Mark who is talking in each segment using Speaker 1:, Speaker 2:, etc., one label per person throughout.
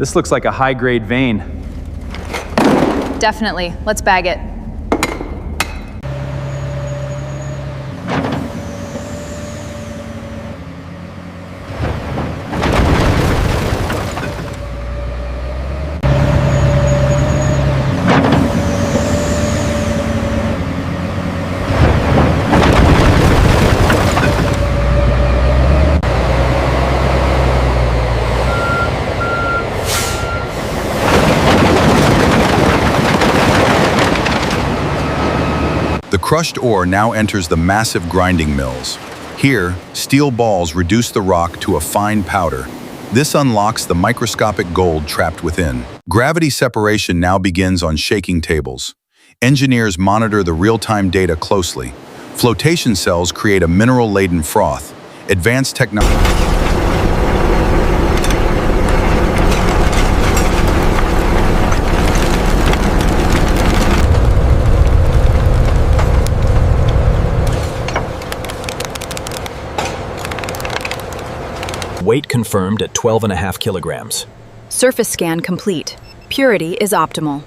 Speaker 1: This looks like a high-grade vein.
Speaker 2: Definitely. Let's bag it.
Speaker 3: The crushed ore now enters the massive grinding mills. Here, steel balls reduce the rock to a fine powder. This unlocks the microscopic gold trapped within. Gravity separation now begins on shaking tables. Engineers monitor the real-time data closely. Flotation cells create a mineral-laden froth. Advanced technology.
Speaker 4: Weight confirmed at 12.5 kilograms.
Speaker 2: Surface scan complete. Purity is optimal.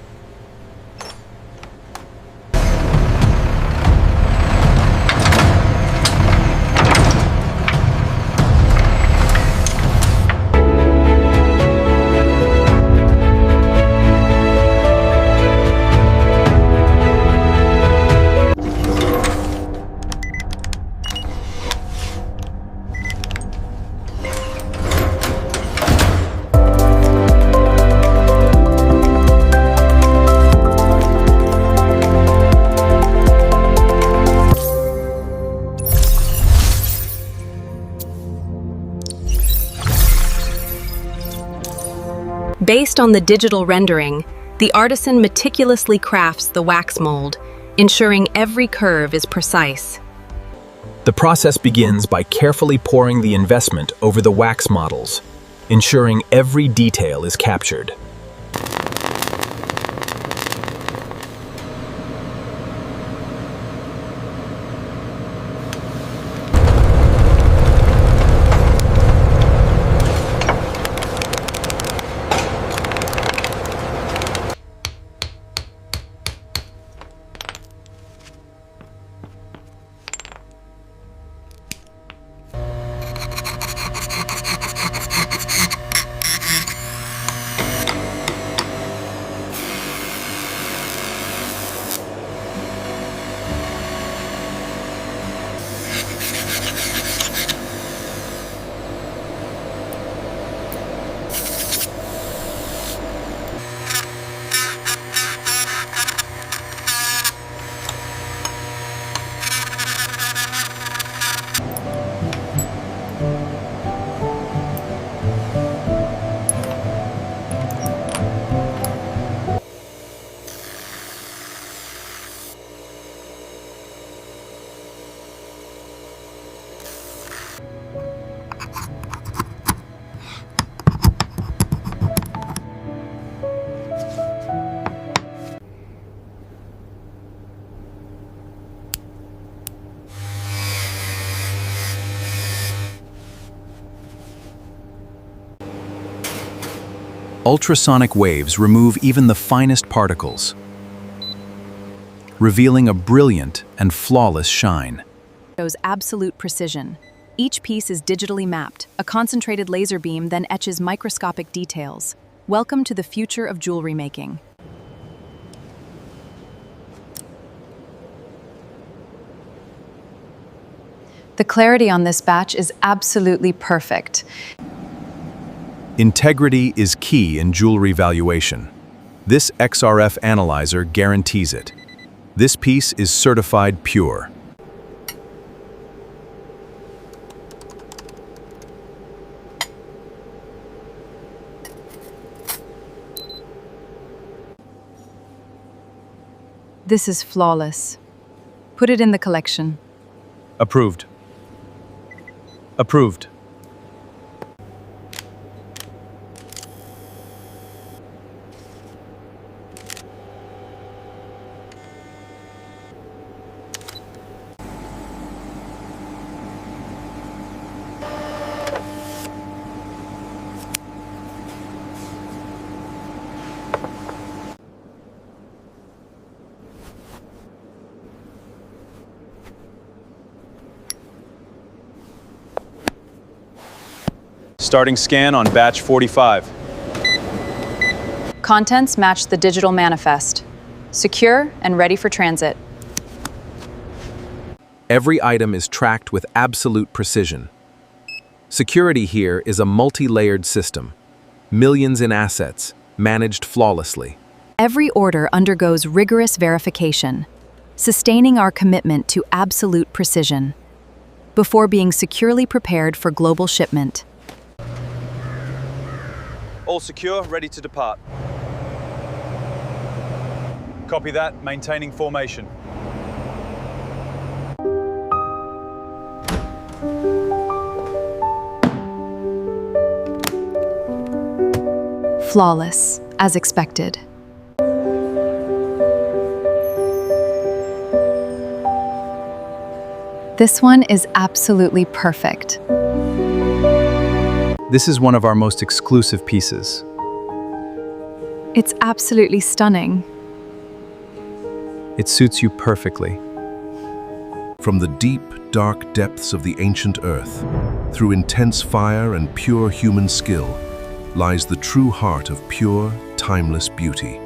Speaker 5: Based on the digital rendering, the artisan meticulously crafts the wax mold, ensuring every curve is precise.
Speaker 4: The process begins by carefully pouring the investment over the wax models, ensuring every detail is captured.
Speaker 1: Ultrasonic waves remove even the finest particles, revealing a brilliant and flawless shine.
Speaker 2: Shows absolute precision. Each piece is digitally mapped. A concentrated laser beam then etches microscopic details. Welcome to the future of jewelry making. The clarity on this batch is absolutely perfect.
Speaker 1: Integrity is key in jewelry valuation. This XRF analyzer guarantees it. This piece is certified pure.
Speaker 2: This is flawless. Put it in the collection.
Speaker 1: Approved. Approved. Starting scan on batch 45.
Speaker 2: Contents match the digital manifest. Secure and ready for transit.
Speaker 1: Every item is tracked with absolute precision. Security here is a multi-layered system. Millions in assets, managed flawlessly.
Speaker 2: Every order undergoes rigorous verification, sustaining our commitment to absolute precision, before being securely prepared for global shipment.
Speaker 1: All secure, ready to depart. Copy that, maintaining formation.
Speaker 2: Flawless, as expected. This one is absolutely perfect.
Speaker 1: This is one of our most exclusive pieces.
Speaker 2: It's absolutely stunning.
Speaker 1: It suits you perfectly.
Speaker 6: From the deep, dark depths of the ancient earth, through intense fire and pure human skill, lies the true heart of pure, timeless beauty.